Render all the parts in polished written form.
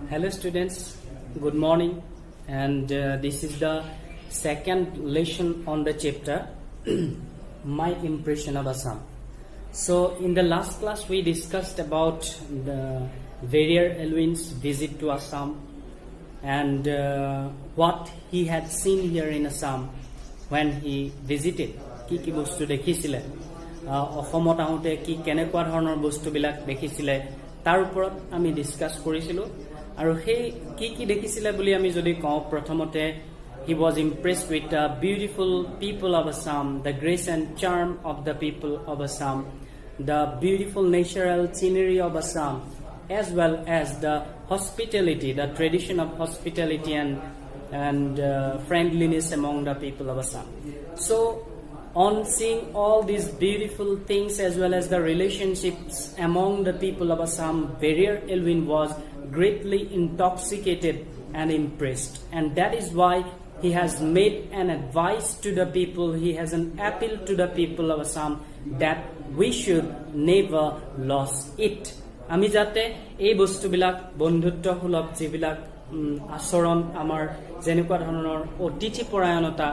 Hello students, good morning, and this is the second lesson on the chapter My Impression of Assam. So in the last class we discussed about the Warrior Elwin's visit to Assam and what he had seen here in Assam when he visited. কি কি বস্তু দেখিছিলে অসমত আহোঁতে কি কেনেকুৱা ধৰণৰ বস্তুবিলাক দেখিছিলে তাৰ ওপৰত আমি ডিসকাস কৰিছিলো আৰু সেই কি কি দেখিছিলে বুলি আমি যদি কওঁ প্ৰথমতে he was impressed with the beautiful people of Assam, the grace and charm of the people of Assam, the beautiful natural scenery of Assam, as well as the hospitality, the tradition of hospitality and friendliness among the people of Assam. So on seeing all these beautiful things as well as the relationships among the people of Assam, Warrior Elwin was greatly intoxicated and impressed. And that is why he has made an advice to the people, he has an appeal to the people of Assam that we should never lose it. আমি যাতে এই বস্তুবিলাক বন্ধুত্বসুলভ যিবিলাক আচৰণ আমাৰ যেনেকুৱা ধৰণৰ অতিথি পৰায়ণতা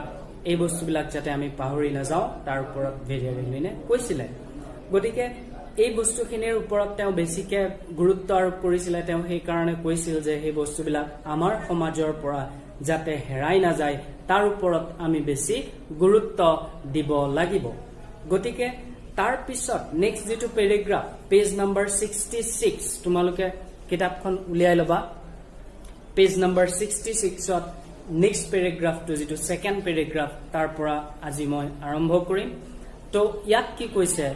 এই বস্তুবিলাক যাতে আমি পাহৰি নাযাওঁ তাৰ ওপৰত Warrior Elwine কৈছিলে গতিকে এই বস্তুখিনিৰ ওপৰত তেওঁ বেছিকে গুৰুত্ব আৰোপ কৰিছিলে তেওঁ সেই কাৰণে কৈছিল যে এই বস্তুবিলাক আমাৰ সমাজৰ পৰা যাতে হেৰাই না যায় তাৰ ওপৰত আমি বেছি গুৰুত্ব দিব লাগিব গতিকে তাৰ পিছত নেক্সট যেটো প্যাৰাগ্ৰাফ পেজ নম্বৰ 66 তোমালোকে কিতাপখন উলিয়াই লবা page number 66 to next paragraph to the second paragraph tarpora আজি মই আৰম্ভ কৰিম তো ইয়াত কি কৈছে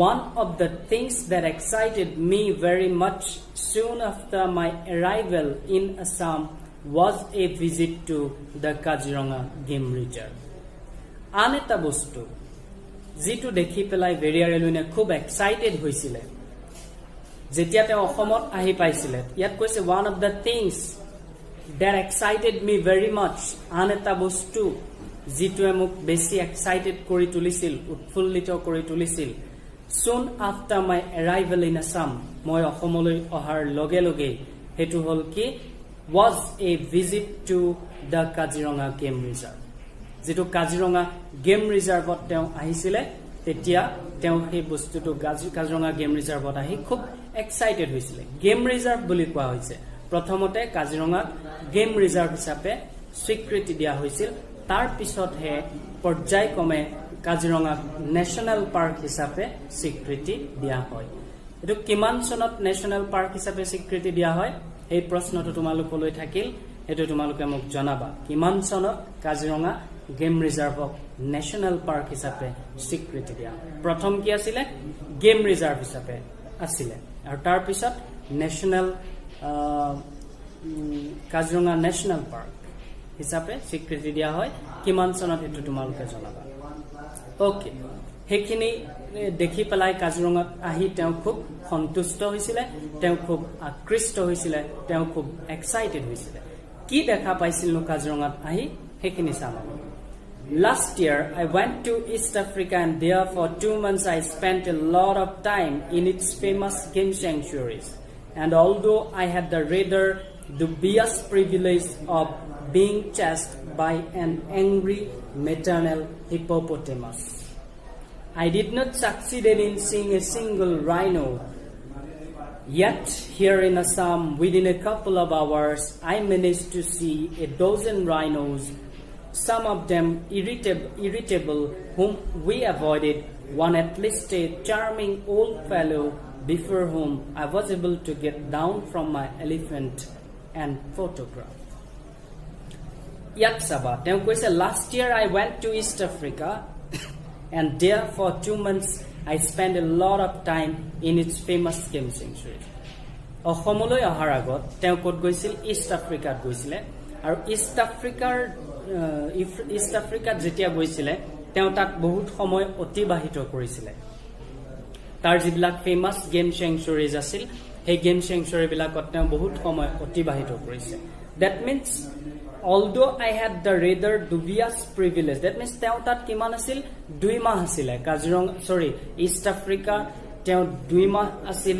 one of the things that excited me very much soon after my arrival in Assam was a visit to the Kaziranga game reserve aneta bostu jitu dekhi pelai Warrior Elwine khub excited hoisile jetia te Ohomot ahi paisile yat koise one of the things that excited me very much aneta bostu jitu emuk besi excited kori tulisil utfullito kori tulisil soon after my arrival in Assam moi Ohomoloi ohar loge loge hetu hol ki was a visit to the Kaziranga game reserve jitu Kaziranga game reserve ot teu ahisile tetia teu he bostu to Kaziranga game reserve ot ahi khub excited hoisile game reserve boli koa hoise প্ৰথমতে Kaziranga game reserve হিচাপে স্বীকৃতি দিয়া হৈছিল তাৰ পিছত হে পৰ্যায়ক্ৰমে Kaziranga national park হিচাপে স্বীকৃতি দিয়া হয় এটো কিমান চনত নেশনাল পাৰ্ক হিচাপে স্বীকৃতি দিয়া হয় এই প্ৰশ্নটো তোমালোকলৈ থাকিল এটো তোমালোকে মোক জনাবা কিমান চনত কাজিৰঙা গেম ৰিজাৰ্ভক নেশনাল পাৰ্ক হিচাপে স্বীকৃতি দিয়া প্ৰথম কি আছিল গেম ৰিজাৰ্ভ হিচাপে আছিল আৰু তাৰ পিছত নেশনাল Kaziranga National Park হিসাবে স্বীকৃতি দিয়া হয় কিমান চনত এটো তোমালোকে জনাবা ওকে হেখিনি দেখি পেলাই কাজিৰঙাত আহি তেওঁ খুব সন্তুষ্ট হৈছিলে তেওঁ খুব আকৃষ্ট হৈছিলে তেওঁ খুব এক্সাইটেড হৈছিলে কি দেখা পাইছিল কাজিৰঙাত আহি হেখিনি চাবা Last year, I went to East Africa and there for 2 months I spent a lot of time in its famous game sanctuaries. And although I had the rather dubious privilege of being chased by an angry maternal hippopotamus, I did not succeed in seeing a single rhino. Yet, here in Assam, within a couple of hours, I managed to see a dozen rhinos, some of them irritable, whom we avoided, one at least a charming old fellow before whom I was able to get down from my elephant and photograph. Yaksaba, তেওঁ কৈছে last year I went to East Africa and there for 2 months I spent a lot of time in its famous game sanctuary. অসমলৈ অহাৰ আগত তেওঁ ক'ত গৈছিল east আফ্ৰিকাত গৈছিল আৰু ইষ্ট আফ্ৰিকাত যেতিয়া গৈছিল তেওঁ তাত বহুত সময় অতিবাহিত কৰিছিল তাৰ যিবিলাক ফেমাস গেম স্যাংচুয়াৰিজ আছিল সেই গেম স্যাংচুয়াৰি বিলাকত তেওঁ বহুত সময় অতিবাহিত কৰিছে that means although I had the rather dubious privilege that means তেওঁ তাত কিমান আছিল 2 মাহ আছিল কাজিৰঙা ইষ্ট আফ্ৰিকা তেওঁ 2 মাহ আছিল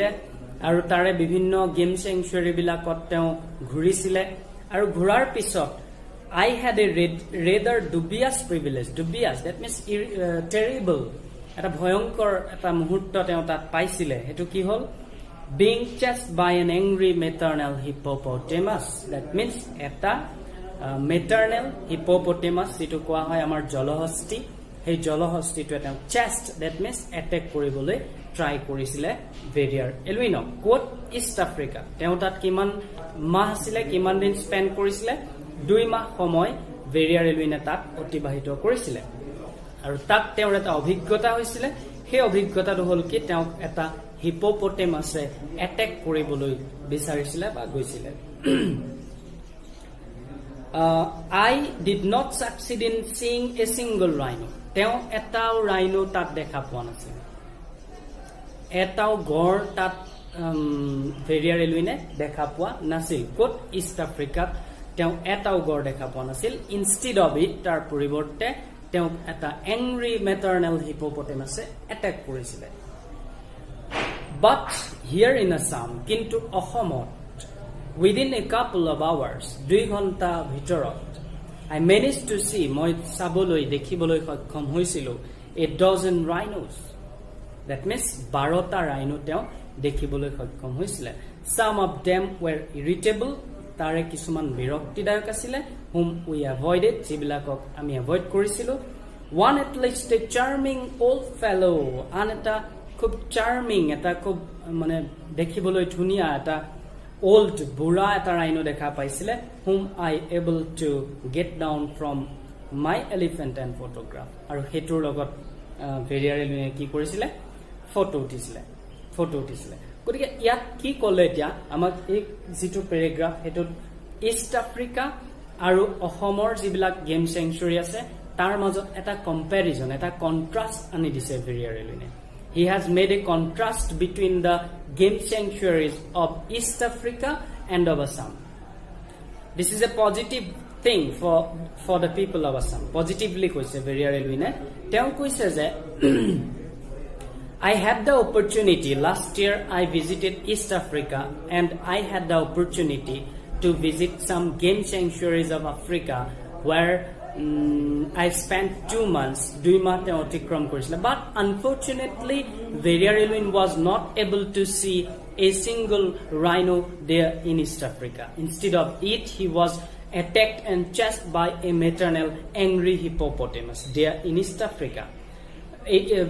আৰু তাৰে বিভিন্ন গেম চেংচুৱাৰী বিলাকত তেওঁ ঘূৰিছিলে আৰু ঘূৰাৰ পিছত I had a rather dubious privilege. Dubious, that means terrible. এটা ভয়ংকৰ এটা মুহূৰ্ত তেওঁ তাত পাইছিলে হেতু কি হল being chased by an angry maternal hippopotamus. That means এটা maternal hippopotamus যেটো কোৱা হয় আমাৰ জলহস্তী সেই জলহস্তীটো এটা chased, that means attack কৰিবলৈ ট্ৰাই কৰিছিলে ভেৰিয়াৰ এলুইনক কোট ইষ্ট আফ্ৰিকা তেওঁ তাত কিমান মাহ আছিল কিমান দিন স্পেন্ড কৰিছিলে 2 মাহ সময় ভেৰিয়াৰ এলুইনে তাত অতিবাহিত কৰিছিলে আৰু তাত তেওঁৰ এটা অভিজ্ঞতা হৈছিলে সেই অভিজ্ঞতাটো হল কি তেওঁ এটা হিপোপটেমাছে এটেক কৰিবলৈ বিচাৰিছিলে বা গৈছিলে I did not succeed in seeing a single rhino. তেওঁ এটাও rhino তাত দেখা পোৱা নাছিল এটাও গড় তাত ভেৰিয়াৰ এলুইনে দেখা পোৱা নাছিল কোট ইষ্ট আফ্ৰিকাত তেওঁ এটাও গড় দেখা পোৱা নাছিল ইনষ্টেড অফ ইট তাৰ পৰিৱৰ্তে তেওঁ এটা এংৰি মেটাৰনেল হিপোপটেমাছে এটেক কৰিছিলে বাট হিয়াৰ ইন আসাম কিন্তু অসমত within a couple of hours 2 ঘণ্টা ভিতৰত I managed to see মই চাবলৈ দেখিবলৈ সক্ষম হৈছিলো a dozen rhinos. That means 12টা rhino তেওঁ দেখিবলৈ সক্ষম হৈছিলে some of them were irritable তাৰে কিছুমান বিৰক্তিদায়ক আছিল whom we avoided যিবিলাকক আমি এভয়েড কৰিছিলো one at least a charming old fellow আনটা খুব চাৰ্মিং এটা খুব মানে দেখিবলৈ ধুনিয়া এটা old বুঢ়া এটা rhino দেখা পাইছিলে whom I able to get down from my elephant and photograph আৰু হেতুৰ লগত ভেৰিয়াৰ এলুইনে কি কৰিছিলে ফটো উঠিছিলে গতিকে ইয়াত কি ক'লে এতিয়া আমাক এই যিটো পেৰাগ্ৰাফ হেতু ইষ্ট আফ্ৰিকা আৰু অসমৰ যিবিলাক গেম চেংচুৱাৰী আছে তাৰ মাজত এটা কম্পেৰিজন এটা কন্ট্ৰাষ্ট আনি দিছে ভেৰিয়াৰ এলুইনে He has made a contrast between the game sanctuaries of East Africa and of Assam. This is a positive thing for the people of Assam. Positively koise Verrier Elwine. Teo koise je I had the opportunity last year I visited East Africa and I had the opportunity to visit some game sanctuaries of Africa where I spent 2 months doing my অতিক্ৰম কৰিছিল but unfortunately Verrier Elwine was not able to see a single rhino there in East Africa. Instead of it he was attacked and chased by a maternal angry hippopotamus there in East Africa.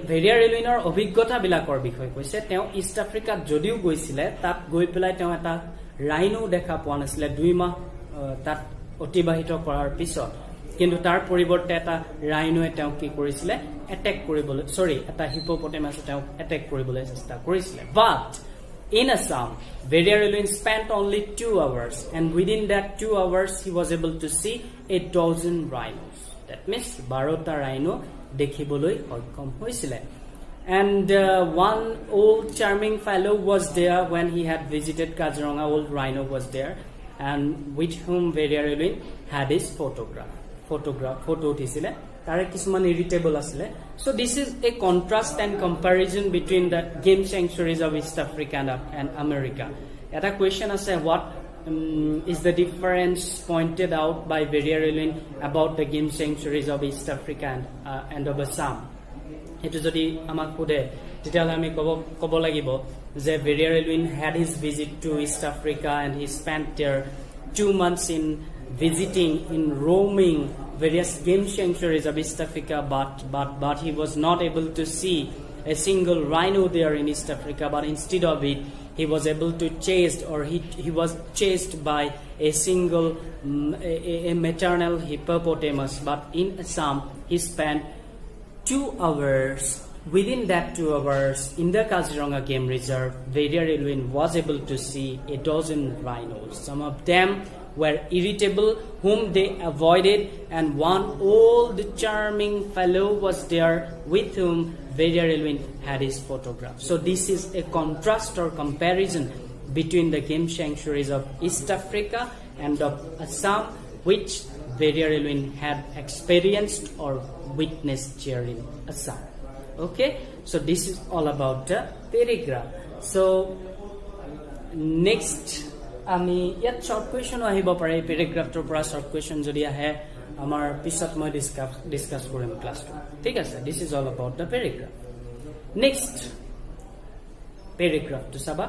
Verrier Elwine অভিজ্ঞতা বিলাকৰ বিষয় কৈছে তেওঁ east আফ্ৰিকাত যদিও গৈছিলে তাত গৈ পেলাই তেওঁ এটা rhino দেখা পোৱা নাছিল 2 মাহ তাত অতিবাহিত কৰাৰ পিছত কিন্তু তাৰ পৰিৱৰ্তে এটা rhino তেওঁ কি কৰিছিলে এটেক কৰিবলৈ এটা হিপোপটেমাছ তেওঁ এটেক কৰিবলৈ চেষ্টা কৰিছিলে but in Assam Verrier Elwine spent only 2 hours and within that 2 hours he was able to see a dozen rhinos. That means 12টা rhino দেখিবলৈ সক্ষম হৈছিলে and one old charming fellow was there when he had visited Kaziranga. Old rhino was there and with whom Verrier Elwine had his photo উঠিছিলে তাৰে কিছুমান irritable আছিলে so this is a contrast and comparison between the game sanctuaries of East Africa and America. Eta question আছে what is the difference pointed out by Verrier Elwine about the game sanctuaries of East Africa and of Assam. Etu jodi amak kode tetiale ami kobo lagibo je Verrier Elwine had his visit to East Africa and he spent there 2 months in visiting in roaming various game sanctuaries of East Africa but he was not able to see a single rhino there in East Africa but instead of it he was able to chased or he was chased by a single a maternal hippopotamus but in Assam he spent 2 hours. Within that 2 hours in the Kaziranga Game Reserve Verrier Elwine was able to see a dozen rhinos. Some of them were irritable whom they avoided and one old charming fellow was there with whom Verrier Elwine had his photograph. So this is a contrast or comparison between the game sanctuaries of East Africa and of Assam which Verrier Elwine had experienced or witnessed here in Assam. Okay, so this is all about the paragraph. So next আমি ইয়াত short question আহিব পাৰে পেৰাগ্ৰাফটোৰ পৰা short question যদি আহে আমাৰ পিছত মই ডিসকাস কৰিম ক্লাছটো ঠিক আছে this is all about the paragraph next পেৰাগ্ৰাফটো চাবা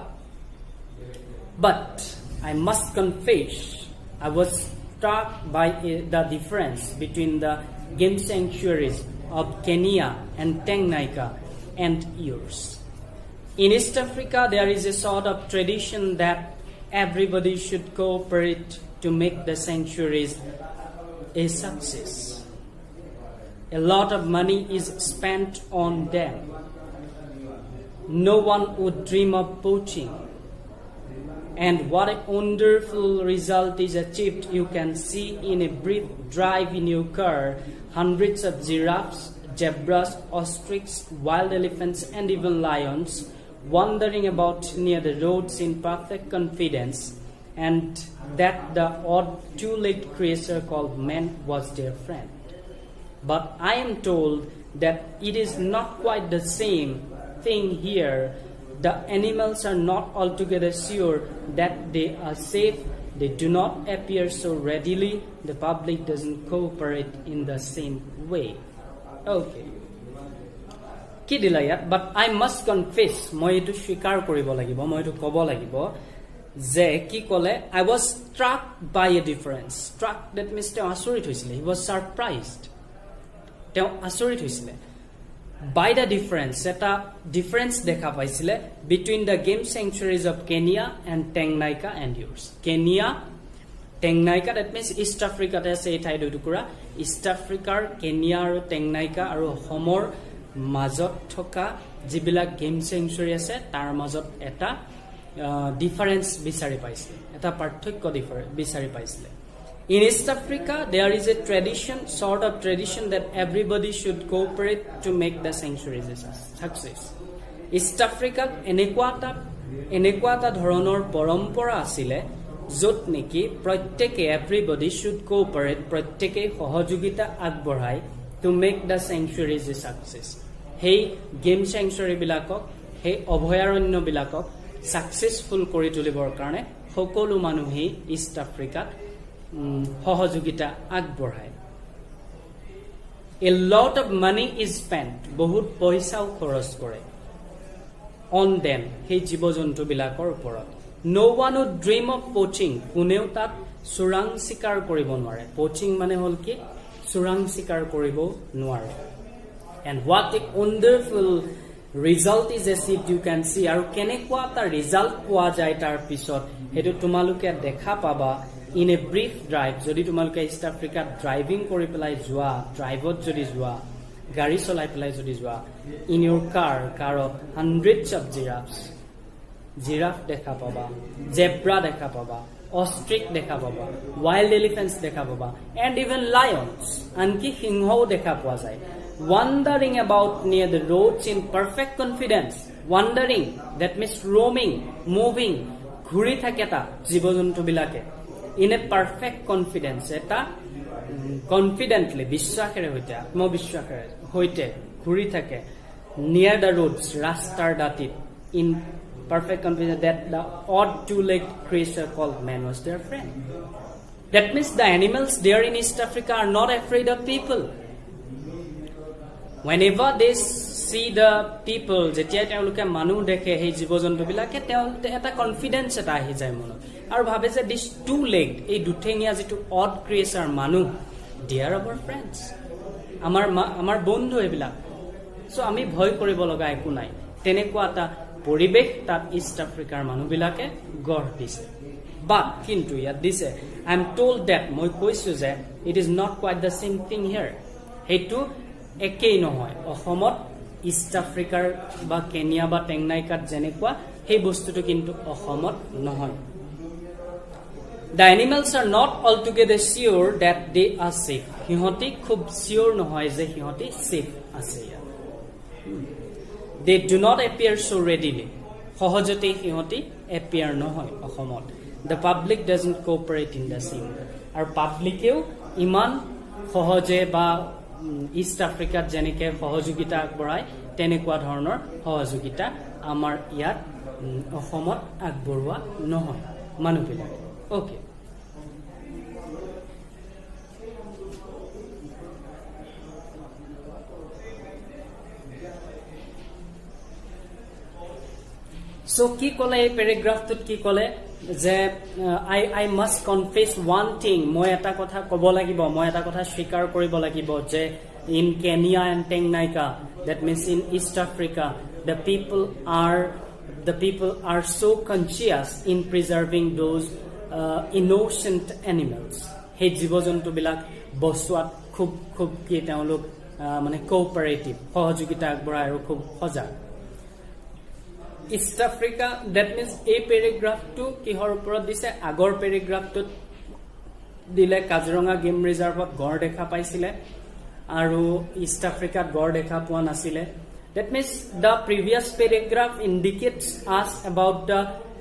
but I must confess I was struck by the difference between the game sanctuaries of Kenya and Tanganyika and yours. In East Africa, there is a sort of tradition that everybody should cooperate to make the sanctuaries a success. A lot of money is spent on them. No one would dream of poaching. And what a wonderful result is achieved. You can see in a brief drive in your car hundreds of giraffes, zebras, ostriches, wild elephants and even lions wandering about near the roads in perfect confidence, and that the odd two-legged creature called man was their friend. But I am told that it is not quite the same thing here. The animals are not altogether sure that they are safe. They do not appear so readily. The public doesn't cooperate in the same way. Okay. কি দিলা ইয়াত but I must confess মই এটো স্বীকাৰ কৰিব লাগিব মই এটো ক'ব লাগিব যে কি ক'লে I was struck by a difference. Struck that means তেওঁ আচৰিত হৈছিল. He was surprised. তেওঁ আচৰিত হৈছিল. By the difference, এটা difference দেখা পাইছিলে between the game sanctuaries of Kenya and Tanganyika and yours. Kenya, Tanganyika, that means East Africa আছে এই ঠাই দুটুকুৰা East Africa, Kenya আৰু Tanganyika আৰু Homor মাজত থকা যিবিলাক গেম সেঞ্চুৰী আছে তাৰ মাজত এটা ডিফাৰেন্স বিচাৰি পাইছিল এটা পাৰ্থক্য বিচাৰি পাইছিল In East Africa there is a tradition sort of tradition that everybody should cooperate to make the sanctuaries a success East Africa এনেকুৱা এটা ধৰণৰ পৰম্পৰা আছিল য'ত নেকি প্ৰত্যেকে everybody should cooperate প্ৰত্যেকে সহযোগিতা আগবঢ়াই to make the sanctuaries a success. Hey game sanctuary বিলাকক hey অভয়াৰণ্য বিলাকক successful কৰি তুলিবৰ কাৰণে সকলো মানুহে East Africa সহযোগিতা আগবঢ়ায় A lot of money is spent বহুত পইচাও খৰচ কৰে on them hey জীৱ-জন্তু বিলাকৰ ওপৰত No one would dream of poaching কোনেও তাত চোৰাং চিকাৰ কৰিব নোৱাৰে poaching মানে হল কি চোৰাং চিকাৰ কৰিব নোৱাৰে and what a wonderful result is achieved you can see আৰু কেনেকুৱা এটা ৰিজাল্ট পোৱা যায় তাৰ পিছত হেতু তোমালোকে দেখা পাবা in a brief drive যদি তোমালোকে East Africa driving কৰি পেলাই যোৱা ড্ৰাইভত যদি যোৱা গাড়ী চলাই পেলাই যদি যোৱা in your carত hundreds of giraffe দেখা পাবা zebra দেখা পাবা ostrich দেখা পাবা wild elephants দেখা পাবা and even lions আনকি সিংহও দেখা পোৱা যায় wandering about near the roads in perfect confidence wandering that means roaming moving ঘুৰি থাকে তা জীৱ-জন্তু বিলাকে in a perfect confidence eta confidently বিশ্বাসেৰে হৈতে আত্মবিশ্বাসেৰে হৈতে ঘুৰি থাকে near the roads rastar datit in perfect confidence that the odd two-legged creature called man was their friend that means the animals there in East Africa are not afraid of people whenever they see the people jetia teuluke manu dekhe hei jibojontu bilake teolte eta confidence eta ahi jay mono aru bhabe je this two-legged ei duthengia jitu odd creature manu they are our friends amar bondhu ebilak so ami bhoy koribo loga eku nai tenekwa ta পরিবেশ তাত east আফ্রিকার মানুবিলাকে গঢ় দিছে বাট কিন্তু ইয়াত দিছে I am told that মই কৈছো যে it is not quite the same thing here হেতু একেই নহয় অসমত ইস্ট আফ্ৰিকাৰ বা কেনিয়া বা টেংনাইকাত যেনেকুৱা সেই বস্তুটো কিন্তু অসমত নহয় The animals are not altogether sure that they are safe. Hihoti khub sure নহয় যে হিহতি safe আছে ইয়াত They do not appear so readily. সহজতে হিহতি appear নহয় অসমত The public doesn't cooperate in the same way. আৰু পাবলিকেও ইমান সহজে বা ইস্ট আফ্ৰিকাত যেনেকে সহযোগিতা আগবঢ়ায় তেনেকুৱা ধৰণৰ সহযোগিতা আমাৰ ইয়াত অসমত আগবঢ়োৱা নহয় মানুহবিলাক ওকে So কি কলে এই প্যাৰাগ্ৰাফটোত কি কলে যে I must confess one thing মই এটা কথা ক'ব লাগিব মই এটা কথা স্বীকাৰ কৰিব লাগিব যে in Kenya and Tanganyika that means in East Africa the people are so conscious in preserving those innocent animals হে জীৱ-জন্তু বিলাক বচোৱাত খুব কি তেওঁলোক মানে কোঅপাৰেটিভ সহযোগিতা আগবঢ়ায় আৰু খুব সজাগ East Africa that means a paragraph to কিহৰ ওপৰত দিছে আগৰ প্যাৰাগ্ৰাফটোত দিলে কাজিৰঙা গেম ৰিজাৰ্ভত গড় দেখা পাইছিলে আৰু ইষ্ট আফ্ৰিকাত গড় দেখা পোৱা নাছিলে that means the previous paragraph indicates us about the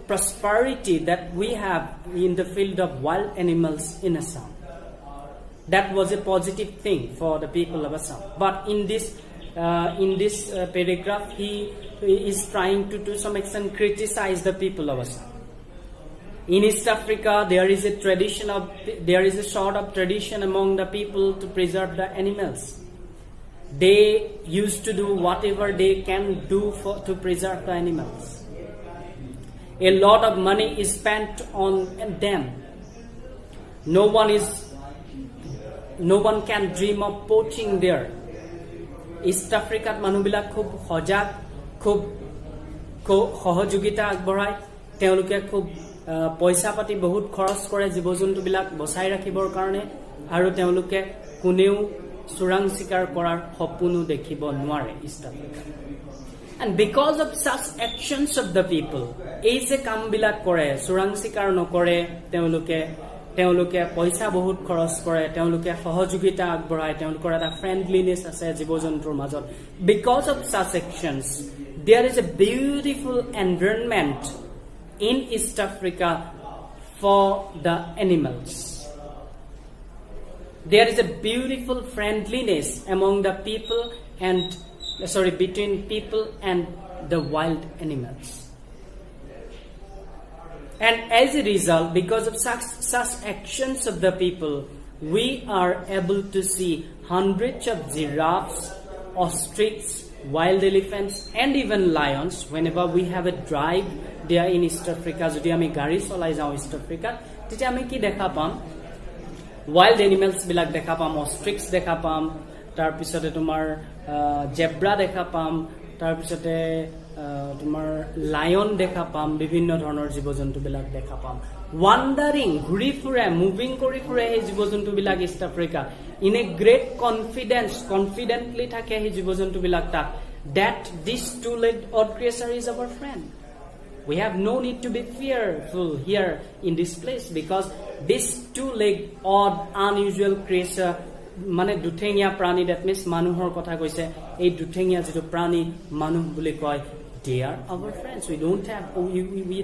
prosperity that we have in the field of wild animals in Assam that was a positive thing for the people of Assam but in this paragraph he is trying to some extent criticize the people of Assam. In East Africa, there is a sort of tradition among the people to preserve the animals. They used to do whatever they can do to preserve the animals. A lot of money is spent on them. No one can dream of poaching there. East Africa মানুহবিলাক খুব সজাগ খুব সহযোগিতা আগবঢ়ায় তেওঁলোকে খুব পইচা পাতি বহুত খৰচ কৰে জীৱ-জন্তুবিলাক বচাই ৰাখিবৰ কাৰণে আৰু তেওঁলোকে কোনেও চোৰাং চিকাৰ কৰাৰ সপোনো দেখিব নোৱাৰে east Africa and because of such actions of the people এই যে কামবিলাক কৰে চোৰাং চিকাৰ নকৰে তেওঁলোকে পইচা বহুত খৰচ কৰে তেওঁলোকে সহযোগিতা আগবঢ়ায় তেওঁলোকৰ এটা ফ্ৰেন্ডলিনেছ আছে জীৱ-জন্তুৰ মাজত because of such actions there is a beautiful environment in East Africa for the animals there is a beautiful friendliness among the people and between people and the wild animals and as a result because of such actions of the people we are able to see hundreds of giraffes ostriches wild elephants and even lions whenever we have a drive there in East Africa jodi ami gari cholai jao East Africa tete ami ki dekha pam wild animals bilak dekha pam ostriches dekha pam tar pisote tumar zebra dekha pam tar pisote tumar lion dekha pam bibhinno dhoroner jibo-jontu bilak dekha pam wandering ঘুৰি ফুৰে moving কৰি ফুৰে হে জীৱ-জন্তু বিলাক East Africa in a great confidently থাকে হে জীৱ-জন্তু বিলাক তাক that this two-legged odd creature is our friend we have no need to be fearful here in this place because this two-legged odd unusual creature মানে দুঠেঙীয়া প্ৰাণী that means মানুহৰ কথা কৈছে এই দুঠেঙীয়া যেটো প্ৰাণী মানুহ বুলি কয় they are our friends we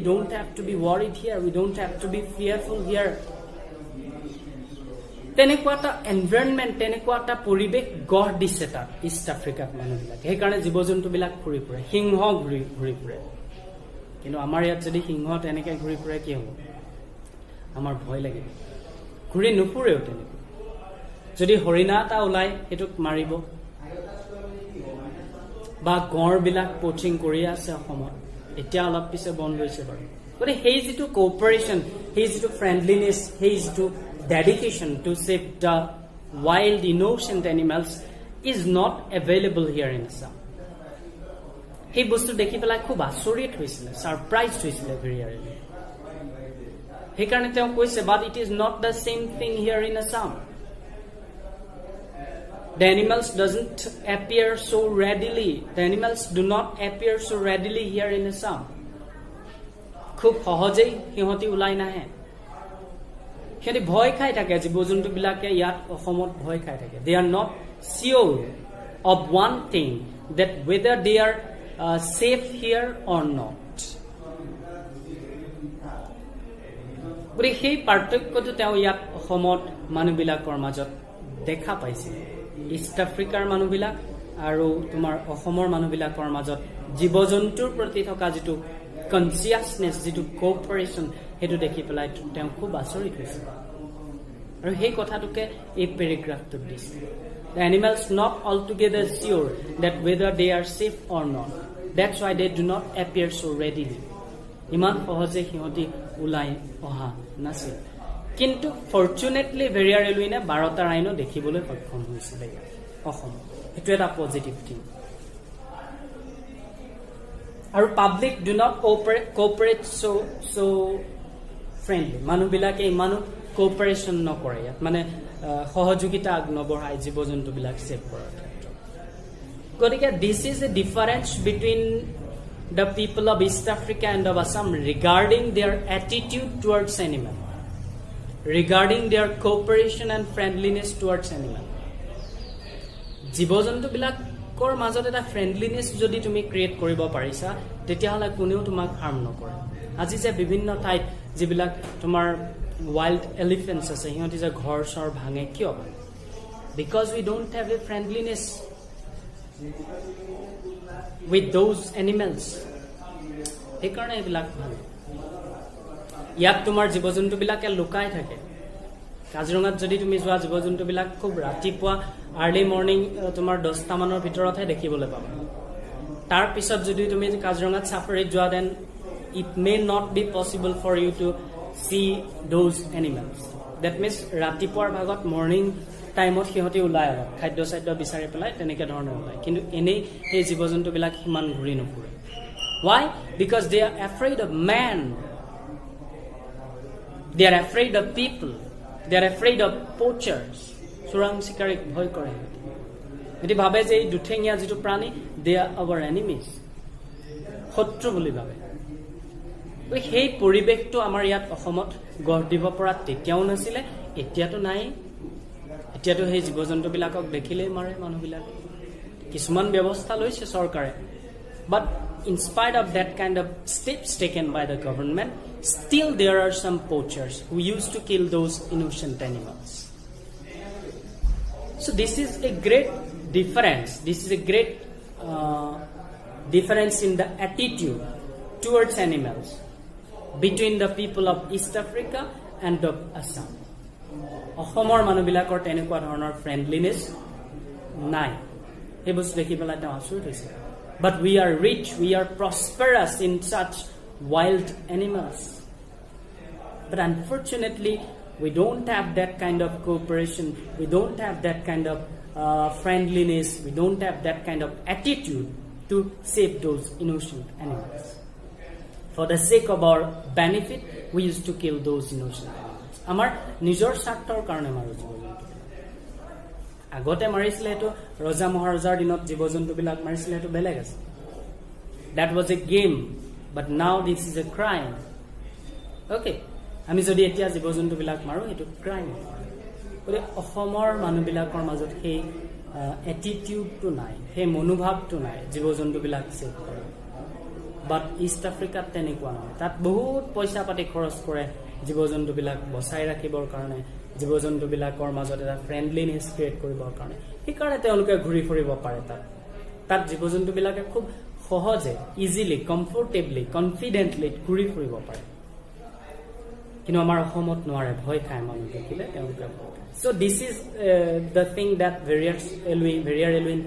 don't have to be worried here we don't have to be fearful here তেনেকুৱাটা এনভায়ৰনমেন্ট তেনেকুৱাটা পৰিবেশ গঢ় দিছে তাত ইষ্ট আফ্ৰিকাত মানুহবিলাক সেই কাৰণে জীৱ-জন্তু বিলাক ঘুৰি ফুৰে সিংহ ঘুৰি ফুৰে কিন্তু আমাৰ ইয়াত যদি সিংহ তেনেকৈ ঘুৰি ফুৰে কি হ'ব আমাৰ ভয় লাগে ঘুৰি নুফুৰেও তেনেকৈ যদি হৰিণা এটা ওলাই হেতুক মাৰিব বা গড় বিলাক পোচিং কৰি আছে অসমত এতিয়া অলপ পিছে বন্ধ হৈছে বাৰু গতে হেই যেটো কোঅপাৰেচন হেই যেটো ফ্ৰেন্ডলিনেস হেই যেটো dedication to save the wild innocent animals is not available here in Assam he bostu dekhi pelai khub asorit hoisile surprised hoisile very early he karone teo koise but it is not the same thing here in Assam the animals doesn't appear so readily the animals do not appear so readily here in Assam khub সহজেই হিহতি উলাই নাহে খেতি ভয় খাই থাকে জীৱ-জন্তু বিলাকে ইয়াত অসমত ভয় খাই থাকে they are not sure of one thing that whether they are safe here or not but সেই পাৰ্থক্যটো তেওঁ ইয়াত অসমত মানুহবিলাকৰ মাজত দেখা পাইছে ইষ্ট আফ্ৰিকাৰ মানুহবিলাক আৰু তোমাৰ অসমৰ মানুহবিলাকৰ মাজত জীৱ-জন্তুৰ প্ৰতি থকা যেটো কনচিয়াছনেছ যিটো কোঅপাৰেশ্যন সেইটো দেখি পেলাই তেওঁ খুব আচৰিত হৈছে আৰু সেই কথাটোকে এই পেৰাগ্ৰাফটোত দিছে The animals not altogether sure that whether they are safe or not. That's why they do not appear so readily. ইমান সহজে সিহঁতি ওলাই অহা নাছিল কিন্তু ফৰ্চুনেটলি ভেৰিয়াৰ এলুইনে 12টা ৰাইনো দেখিবলৈ সক্ষম হৈছিল অসম এইটো এটা পজিটিভ থিং আৰু public do not cooperate so friendly মানুহবিলাকে ইমানো কোঅপাৰেশ্যন নকৰে ইয়াত মানে সহযোগিতা নবঢ়ায় জীৱ জন্তুবিলাক সেভ কৰাৰ ক্ষেত্ৰত গতিকে this is a difference between the people of East Africa and of Assam regarding their attitude towards animal, regarding their cooperation and friendliness towards animal. জীৱ-জন্তু বিলাকৰ মাজত এটা ফ্ৰেণ্ডলিনেছ যদি তুমি ক্ৰিয়েট কৰিব পাৰিছা তেতিয়াহ'লে কোনেও তোমাক হাৰ্ম নকৰে আজি যে বিভিন্ন ঠাইত যিবিলাক তোমাৰ wild elephants আছে সিহঁতি যে ঘৰ চৰ ভাঙে কিয় because we don't have a friendliness with those animals সেইকাৰণে এইবিলাক ভাল ইয়াত তোমাৰ জীৱ-জন্তুবিলাকে লুকাই থাকে কাজিৰঙাত যদি তুমি যোৱা জীৱ-জন্তুবিলাক খুব ৰাতিপুৱা আৰ্লি মৰ্নিং তোমাৰ 10টা মানৰ ভিতৰতহে দেখিবলৈ পাবা তাৰ পিছত যদি তুমি কাজিৰঙাত সাফাৰীত যোৱা then it may not be possible for you to see those animals that means ৰাতিপুৱাৰ ভাগত মৰ্নিং টাইমত সিহঁতি ওলাই আহে খাদ্য চাদ্য বিচাৰি পেলাই তেনেকে ধৰণৰ ওলাই কিন্তু এনেই এই জীৱ-জন্তুবিলাক হিমান ঘূৰি নুফুৰে why because they are afraid of man they are afraid of people they are afraid of poachers চোৰাং চিকাৰীক ভয় কৰে এটি ভাবে যে এই দুঠেঙীয়া যিটো প্ৰাণী they are our enemies শত্ৰু বুলি ভাবে সেই পৰিবেশটো আমাৰ ইয়াত অসমত গঢ় দিব পৰা তেতিয়াও নাছিলে এতিয়াতো নাই এতিয়াতো সেই জীৱ-জন্তুবিলাকক দেখিলেই মাৰে মানুহবিলাকে কিছুমান ব্যৱস্থা লৈছে চৰকাৰে but in spite of that kind of steps taken by the government still there are some poachers who used to kill those innocent animals so this is a great difference difference in the attitude towards animals between the people of East Africa and of Assam অসমৰ মানুহবিলাকৰ তেনেকুৱা ধৰণৰ ফ্ৰেণ্ডলিনেছ নাই এই বস্তু দেখি পেলাই তেওঁ আচৰিত হৈছে but we are rich we are prosperous in such wild animals but unfortunately we don't have that kind of cooperation we don't have that kind of friendliness we don't have that kind of attitude to save those innocent animals for the sake of our benefit we used to kill those innocent animals আমাৰ নিজৰ স্বাৰ্থৰ কাৰণে মাৰো জীৱ-জন্তু আগতে মাৰিছিলে এটো ৰজা মহাৰাজাৰ দিনত জীৱ-জন্তুবিলাক মাৰিছিলে এটো বেলেগ আছে that was a game but now this is a crime okay আমি যদি এতিয়া জীৱ-জন্তুবিলাক মাৰো এটো ক্ৰাইম ওলে অসমৰ মানুহবিলাকৰ মাজত সেই এটিটিউডটো নাই সেই মনোভাৱটো নাই জীৱ-জন্তুবিলাক সেভ কৰা but East Africa তেনেকুৱা নহয় তাত বহুত পইচা পাতি খৰচ কৰে জীৱ-জন্তুবিলাক বচাই ৰাখিবৰ কাৰণে জীৱ-জন্তুবিলাকৰ মাজত এটা ফ্ৰেণ্ডলিনেছ ক্ৰিয়েট কৰিবৰ কাৰণে সেইকাৰণে তেওঁলোকে ঘূৰি ফুৰিব পাৰে তাত জীৱ-জন্তুবিলাকে খুব সহজে ইজিলি কমফৰ্টেবলি কনফিডেন্টলি ঘূৰি ফুৰিব পাৰে কিন্তু আমাৰ অসমত নোৱাৰে ভয় খায় মানুহ দেখিলে তেওঁলোকে so this is the thing that Verrier Elwin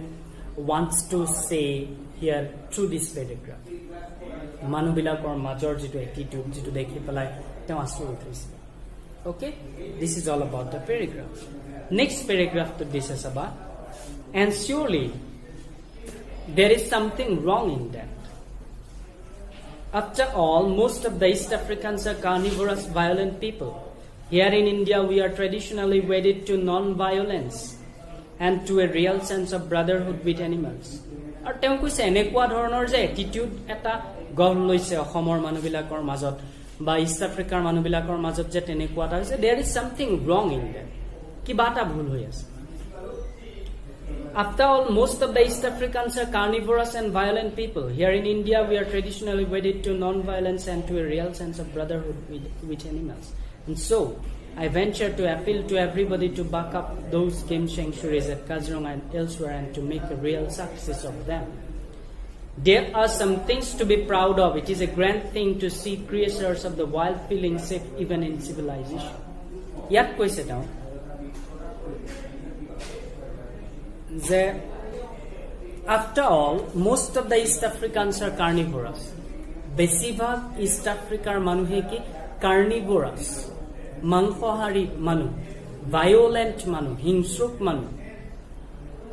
wants to say here through this paragraph মানুহবিলাকৰ মাজৰ যিটো এটিটিউড যিটো দেখি পেলাই তেওঁ আচৰিত হৈছে okay this is all about the paragraph next paragraph to this is about and surely there is something wrong in that after all most of the East Africans are carnivorous violent people here in India we are traditionally wedded to non-violence and to a real sense of brotherhood with animals আৰু তেওঁ কৈছে এনেকুৱা ধৰণৰ যে attitude এটা গঢ় লৈছে অসমৰ মানুহবিলাকৰ মাজত বা ইষ্ট আফ্ৰিকাৰ মানুহবিলাকৰ মাজত যে তেনেকুৱা এটা হৈছে there is something wrong in that কিবা এটা ভুল হৈ আছে after all most of the East Africans are carnivorous and violent people here in India we are traditionally wedded to non-violence and to a real sense of brotherhood with animals and so I venture to appeal to everybody to back up those game sanctuaries at Kaziranga and elsewhere and to make a real success of them. There are some things to be proud of. It is a grand thing to see creatures of the wild feeling safe even in civilization. Yat koise tao je after all most of the East Africans are carnivorous. Besibhag East Africar manuhe ki carnivorous, mangsohari manu, violent manu, hingsuk manu.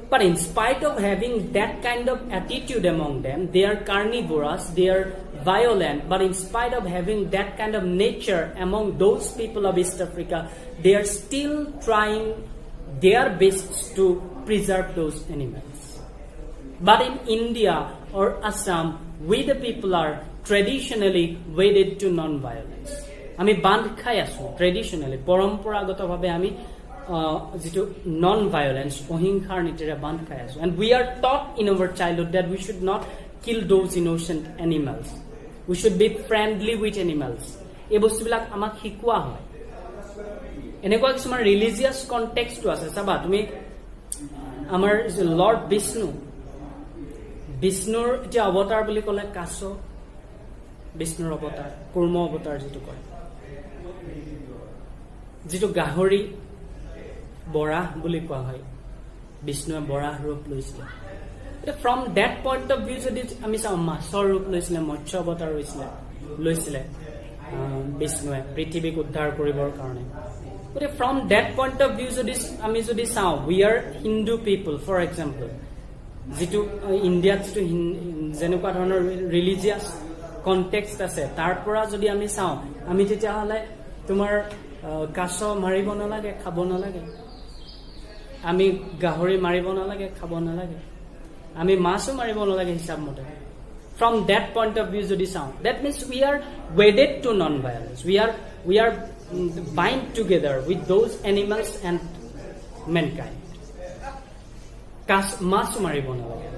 But in spite of having that kind of attitude among them, they are carnivorous, they are violent, but in spite of having that kind of nature among those people of East Africa, they are still trying their best to preserve those animals. But in India or Assam, we the people are traditionally wedded to non-violence. Ami band khai asu traditionally, paramparagoto bhabe ami যিটো non violence অহিংসাৰ নীতিৰে বান্ধ খাই আছো and we are taught in our childhood that we should not kill those innocent animals, we should be friendly with animals. এই বস্তুবিলাক আমাক শিকোৱা হয়। এনেকুৱা কিছুমান ৰিলিজিয়াছ কনটেক্সটো আছে। চাবা তুমি আমাৰ লৰ্ড বিষ্ণুৰ এতিয়া অৱতাৰ বুলি ক'লে কাছ, বিষ্ণুৰ অৱতাৰ, কুৰ্ম অৱতাৰ যিটো কয়, যিটো গাহৰি বৰাহ বুলি কোৱা হয়, বিষ্ণুৱে বৰাহ ৰূপ লৈছিলে। From that point of view যদি আমি চাওঁ, মাছৰ ৰূপ লৈছিলে, মৎস্য অৱতাৰ লৈছিলে বিষ্ণুৱে পৃথিৱীক উদ্ধাৰ কৰিবৰ কাৰণে। গতিকে from that point of view আমি যদি চাওঁ, we are Hindu people for example, যিটো ইণ্ডিয়াত যিটো যেনেকুৱা ধৰণৰ ৰিলিজিয়াছ কনটেক্সট আছে তাৰ পৰা যদি আমি চাওঁ, আমি তেতিয়াহ'লে তোমাৰ কাছ মাৰিব নালাগে, খাব নালাগে, আমি গাহৰি মাৰিব নালাগে, খাব নালাগে, আমি মাছো মাৰিব নালাগে হিচাপ মতে। From that point of view যদি চাওঁ, that means we are wedded to non-violence. We are bind together with those animals and mankind. মাছো মাৰিব নালাগে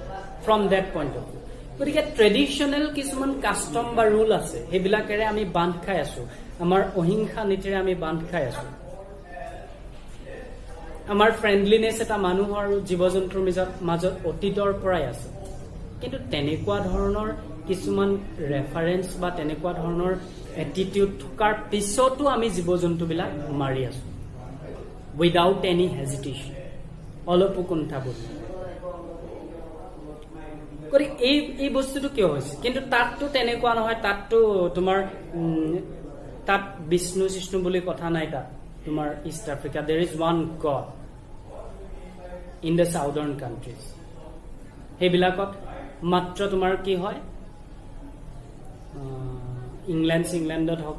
from that point of view. গতিকে ট্ৰেডিশ্যনেল কিছুমান কাষ্টম বা ৰুল আছে, সেইবিলাকেৰে আমি বান্ধ খাই আছো, আমাৰ অহিংসা নীতিৰে আমি বান্ধ খাই আছো। আমাৰ ফ্ৰেণ্ডলিনেছ এটা মানুহৰ আৰু জীৱ জন্তুৰ মাজত অতীতৰ পৰাই আছে, কিন্তু তেনেকুৱা ধৰণৰ কিছুমান ৰেফাৰেঞ্চ বা তেনেকুৱা ধৰণৰ এটিটিউড থকাৰ পিছতো আমি জীৱ জন্তুবিলাক মাৰি আছো উইদাউট এনি হেজিটেশ্যন, অলপো কুণ্ঠাবোধ। গতিকে এই বস্তুটো কিয় হৈছে? কিন্তু তাততো তেনেকুৱা নহয়, তাততো তোমাৰ তাত বিষ্ণু চিষ্ণু বুলি কথা নাই। তাত তোমাৰ east Africa there is one god in the southern countries. সেইবিলাকত মাত্ৰ তোমাৰ কি হয়, ইংলেণ্ডত হওক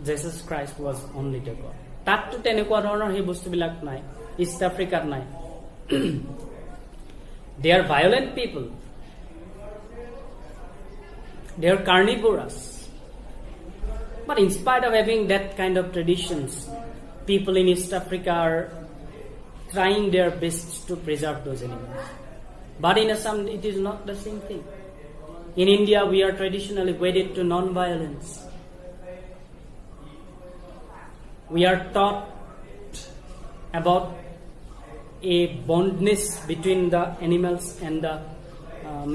Jesus Christ was only the god. তাততো তেনেকুৱা ধৰণৰ সেই বস্তুবিলাক নাই, ইষ্ট আফ্ৰিকাত নাই। They are violent people, they are carnivorous, but in spite of having that kind of traditions, people in East Africa are trying their best to preserve those animals. But in Assam it is not the same thing. In India we are traditionally wedded to non-violence. We are taught about a bondness between the animals and the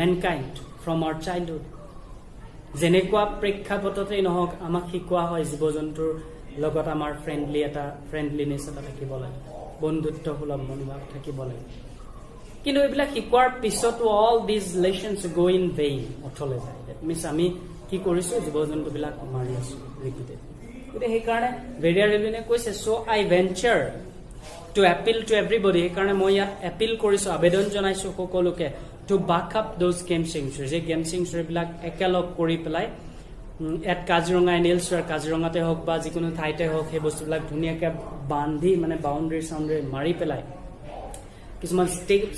mankind from our childhood. যেনেকুৱা প্ৰেক্ষাপটতেই নহওক আমাক শিকোৱা হয় জীৱ জন্তুৰ লগত আমাৰ ফ্ৰেণ্ডলিনেছ এটা থাকিব লাগে, বন্ধুত্বসুলভ মনোভাৱ থাকিব লাগে। কিন্তু এইবিলাক শিকোৱাৰ পিছতো all these relations go in vein, অথলে যায়। ডেট মিনছ আমি কি কৰিছো, জীৱ জন্তুবিলাক মাৰি আছো ৰিপিটেড। গতিকে সেইকাৰণে ভেৰিয়াৰ ৰেভিনে কৈছে, so' I venture to appeal to everybody, সেইকাৰণে মই ইয়াত এপিল কৰিছো, আবেদন জনাইছো সকলোকে, to back up those game sanctuaries. এই game sanctuary বিলাক একেলগ কৰি পেলাই এট কাজিৰঙা এনিয়েলছৰ কাজিৰঙাতে হওক বা যিকোনো ঠাইতে হওক, সেই বস্তুবিলাক ধুনীয়াকৈ বান্ধি মানে বাউণ্ডাৰী চাউণ্ডাৰী মাৰি পেলাই কিছুমান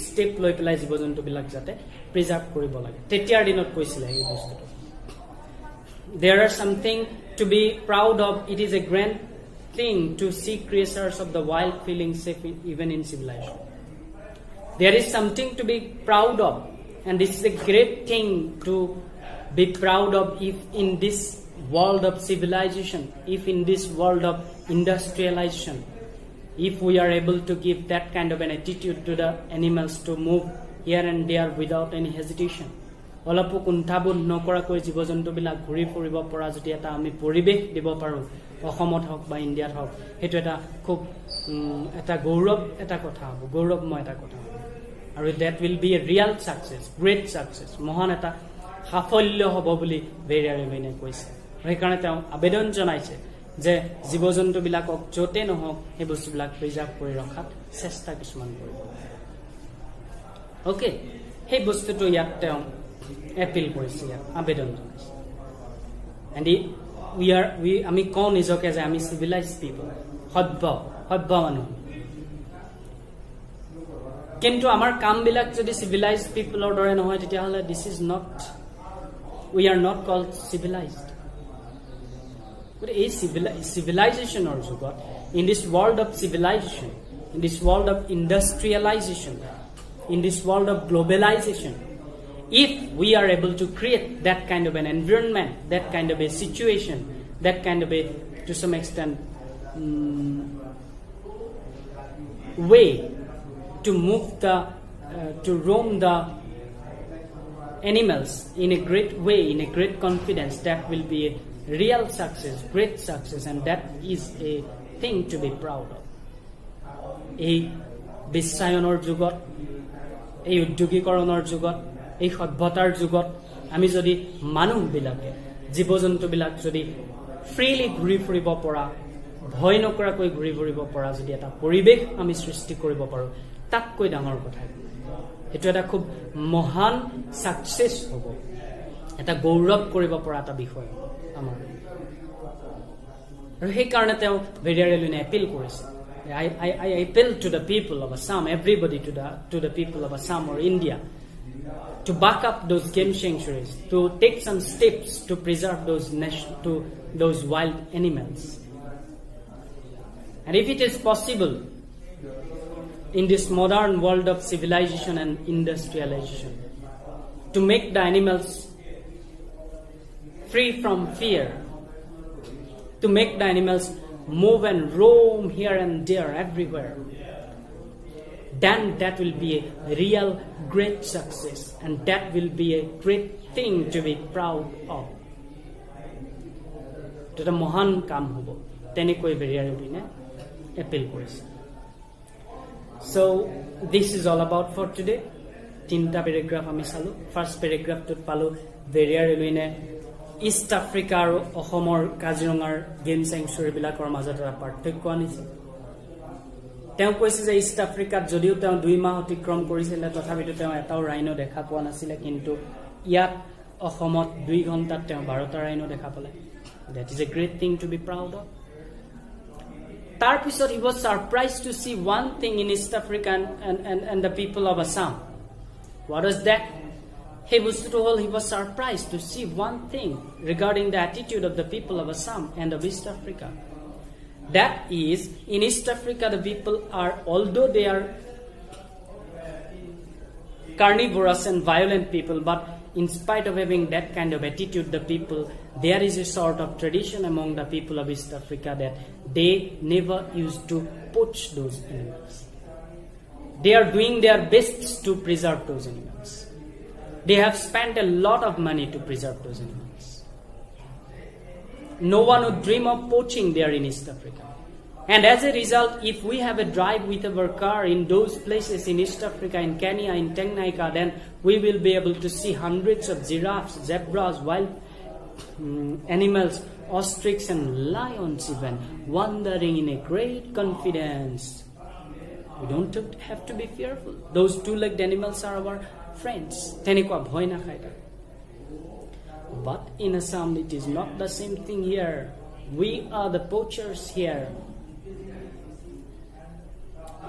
ষ্টেপ লৈ পেলাই জীৱ জন্তুবিলাক যাতে প্ৰিজাৰ্ভ কৰিব লাগে। তেতিয়াৰ দিনত কৈছিলে এই বস্তুটো। There are something to be proud of. It is a grand thing to see creatures of the wild feeling safe even in civilization. There is something to be proud of, and this is a great thing to be proud of if in this world of civilization, if in this world of industrialization, if we are able to give that kind of an attitude to the animals to move here and there without any hesitation. অলপো কুণ্ঠাবোধ নকৰাকৈ জীৱ-জন্তুবিলাক ঘূৰি ফুৰিব পৰা যদি এটা আমি পৰিৱেশ দিব পাৰোঁ অসমত হওক বা ইণ্ডিয়াত হওক সেইটো এটা খুব এটা গৌৰৱ এটা কথা হ'ব গৌৰৱময় এটা কথা হ'ব আৰু that will be a real success great success মহান এটা সাফল্য হ'ব বুলি ভেৰিয়াৰেলিনে কৈছে সেইকাৰণে তেওঁ আবেদন জনাইছে যে জীৱ-জন্তুবিলাকক য'তে নহওক সেই বস্তুবিলাক প্ৰিজাৰ্ভ কৰি ৰখাত চেষ্টা কিছুমান কৰিব ওকে সেই বস্তুটো ইয়াত তেওঁ এপিল কৰিছে ইয়াত আবেদন জনাইছে এণ্ড আমি কওঁ নিজকে যে আমি চিভিলাইজ পিপল সভ্য মানুহ কিন্তু আমাৰ কামবিলাক যদি চিভিলাইজ পিপলৰ দৰে নহয় তেতিয়াহ'লে this is not we are not called civilized গতিকে এই চিভিলাইজেশ্যনৰ যুগত in this world of civilization in this world of industrialization in this world of globalization, if we are able to create that kind of an environment, that kind of a situation, that kind of a, to some extent, way to move to roam the animals in a great way, in a great confidence, that will be a real success, great success, and that is a thing to be proud of. A বিশ্বায়নৰ যুগত এই উদ্যোগীকৰণৰ যুগত এই সভ্যতাৰ যুগত আমি যদি মানুহবিলাকে জীৱ-জন্তুবিলাক যদি ফ্ৰীলি ঘূৰি ফুৰিব পৰা ভয় নকৰাকৈ ঘূৰি ফুৰিব পৰা যদি এটা পৰিৱেশ আমি সৃষ্টি কৰিব পাৰোঁ তাতকৈ ডাঙৰ কথা এইটো এটা খুব মহান সাকসেস হ'ব এটা গৌৰৱ কৰিব পৰা এটা বিষয় আমাৰ আৰু সেই কাৰণে তেওঁ ভেৰিয়াৰেলিনে এপিল কৰিছে I appeal to the people of Assam, everybody to the people of Assam or India, to back up those game sanctuaries, to take some steps to preserve those wild animals. And if it is possible in this modern world of civilization and industrialization, to make the animals free from fear, to make the animals move and roam here and there everywhere, then that will be a real great success and that will be a great thing to be proud of. Eta mohan kam hobo tenekoi ভেৰিয়াৰেলিনে appeal কৰিছে so this is all about for today তিনটা paragraph আমি চালো first পেৰাগ্ৰাফটোত পালো ভেৰিয়াৰেলিনে east Africa আৰু অসমৰ কাজিৰঙাৰ game sanctuary বিলাকৰ মাজত এটা পাৰ্থক্য আনিছে তেওঁ কৈছে যে ইষ্ট আফ্ৰিকাত যদিও তেওঁ 2 মাহ অতিক্ৰম কৰিছিল তথাপিতো তেওঁ এটাও ৰাইনো দেখা পোৱা নাছিল কিন্তু ইয়াত অসমত 2 ঘণ্টাত তেওঁ 12টা ৰাইনো দেখা পালে that is a great thing to be proud of তাৰ পিছত he was surprised to see one thing in East Africa and the people of Assam what was that He was surprised to see one thing regarding the attitude of the people of Assam and of East Africa. That is, in East Africa, the people are, although they are carnivorous and violent people, but in spite of having that kind of attitude, the people, there is a sort of tradition among the people of East Africa that they never used to poach those animals. They are doing their best to preserve those animals. They have spent a lot of money to preserve those animals. No one would dream of poaching there in East Africa. And as a result, if we have a drive with our car in those places in East Africa, in Kenya, in Tanganyika, then we will be able to see hundreds of giraffes, zebras, wild animals, ostrich and lions even, wandering in a great confidence. We don't have to be fearful. Those two-legged animals are our friends. Tenekwa bhoy na khaita. But in Assam, it is not the same thing here. We are the poachers here.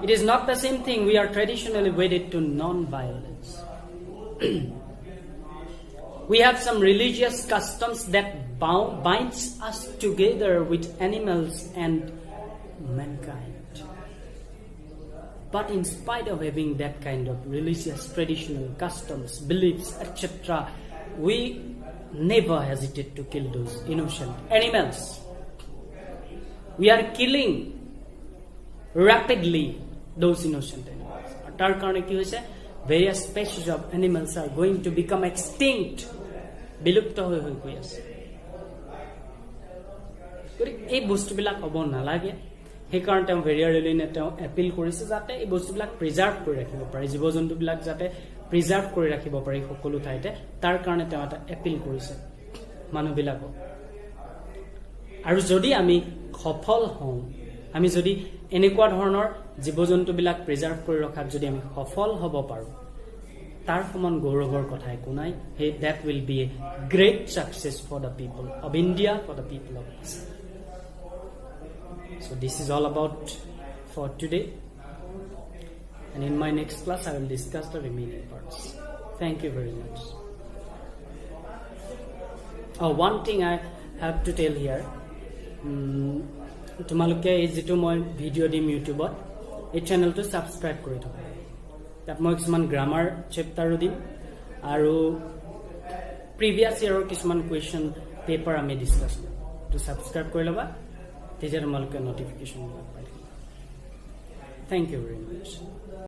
It is not the same thing. We are traditionally wedded to non-violence. We have some religious customs that binds us together with animals and mankind. But in spite of having that kind of religious, traditional customs, beliefs, etc., we never hesitate to kill those innocent animals. We are killing rapidly those innocent animals. Tar karone ki hoise various species of animals are going to become extinct. বিলুপ্ত হৈ গৈ আছে গতিকে এই বস্তুবিলাক হ'ব নালাগে সেইকাৰণে তেওঁ ভেৰি ৰেলিনে তেওঁ এপিল কৰিছে যাতে এই বস্তুবিলাক প্ৰিজাৰ্ভ কৰি ৰাখিব পাৰে জীৱ জন্তুবিলাক যাতে প্ৰিজাৰ্ভ কৰি ৰাখিব পাৰে সকলো ঠাইতে তাৰ কাৰণে তেওঁ এটা এপিল কৰিছে মানুহবিলাকক আৰু যদি আমি সফল হওঁ আমি যদি এনেকুৱা ধৰণৰ জীৱ জন্তুবিলাক প্ৰিজাৰ্ভ কৰি ৰখাত যদি আমি সফল হ'ব পাৰো তাৰ সমান গৌৰৱৰ কথা একো নাই হে that will be a great success for the people of India for the people of Assam. So this is all about for today, and in my next class I will discuss the remaining parts. Thank you very much. One thing I have to tell here, তোমালোকে এই যেটো মই video দিম ইউটিউবত এই চেনেলটো subscribe কৰি থবা তাত মই কিছুমান গ্ৰামাৰ চেপ্টাৰো দিম আৰু প্ৰিভিয়াছ ইয়াৰৰ কিছুমান কুৱেশ্যন পেপাৰ আমি ডিসকাস কৰিম তো সাবস্ক্ৰাইব কৰি লবা তেতিয়া তোমালোকে নটিফিকেশ্যন পাই থাকিবা। Thank you very much.